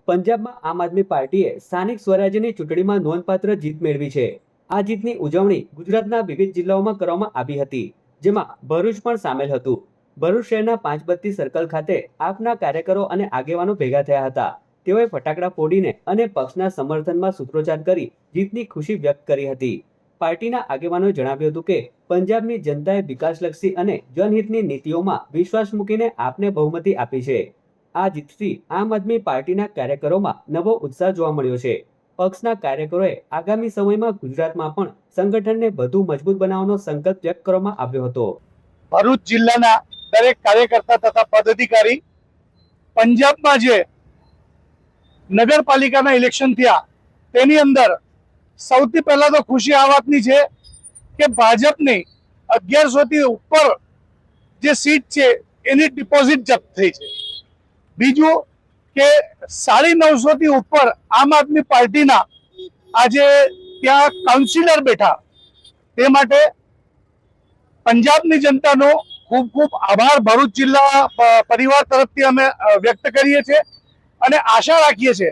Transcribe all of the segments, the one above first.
પંજાબમાં આમ આદમી પાર્ટીએ સ્થાનિક સ્વરાજ્યની ચૂંટણીમાં નોંધપાત્ર જીત મેળવી છે। આ જીતની ઉજવણી ગુજરાતના વિવિધ જિલ્લાઓમાં કરવામાં આવી હતી, જેમાં ભરૂચ પણ સામેલ હતું। ભરૂચ શહેરના 532 સર્કલ ખાતે આપના કાર્યકરો અને આગેવાનો ભેગા થયા હતા। તેઓએ ફટાકડા ફોડીને અને પક્ષના સમર્થનમાં સૂત્રોચ્ચાર કરી જીતની ખુશી વ્યક્ત કરી હતી। પાર્ટીના આગેવાનોએ જણાવ્યું હતું કે પંજાબની જનતાએ વિકાસલક્ષી અને જનહિતની નીતિઓમાં વિશ્વાસ મૂકીને આપને બહુમતી આપી છે। આ જીતથી આમ આદમી પાર્ટીના કાર્યકરોમાં નવો ઉત્સાહ જોવા મળ્યો છે। પક્ષના કાર્યકરોએ આગામી સમયમાં ગુજરાતમાં પણ સંગઠનને વધુ મજબૂત બનાવવાનો સંકલ્પ વ્યક્ત કરવામાં આવ્યો હતો। ભરૂચ જિલ્લાના દરેક કાર્યકર્તા તથા પદાધિકારી પંજાબમાં જે નગરપાલિકાના ઇલેક્શન થયા તેની અંદર સૌથી પહેલા તો ખુશી આ વાતની છે કે ભાજપની 1100 થી ઉપર જે સીટ છે એની ડિપોઝિટ જપ્ત થઈ છે। બીજું કે 950 થી ઉપર આમ આદમી પાર્ટીના આજે ત્યાં કાઉન્સિલર બેઠા, તે માટે પંજાબની જનતાનો ખૂબ ખૂબ આભાર ભરૂચ જિલ્લા પરિવાર તરફથી અમે વ્યક્ત કરીએ છીએ અને આશા રાખીએ છીએ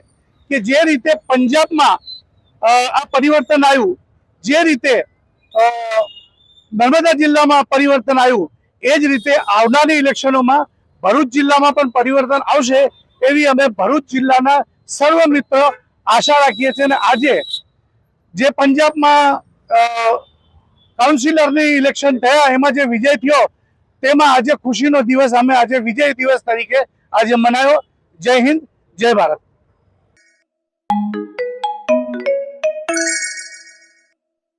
કે જે રીતે પંજાબમાં આ પરિવર્તન આવ્યું, જે રીતે નર્મદા જિલ્લામાં પરિવર્તન આવ્યું, એ જ રીતે આવનારી ઇલેક્શનોમાં ભરૂચ જિલ્લામાં પણ પરિવર્તન આવશે એવી અમે ભરૂચ જિલ્લાના સર્વ મિત્રો આશા રાખીએ છીએ। અને આજે જે પંજાબમાં કાઉન્સિલરની ઇલેક્શન થયા એમાં જે વિજય થયો તેમાં આજે ખુશીનો દિવસ અમે આજે વિજય દિવસ તરીકે આજે મનાયો। જય હિન્દ, જય ભારત।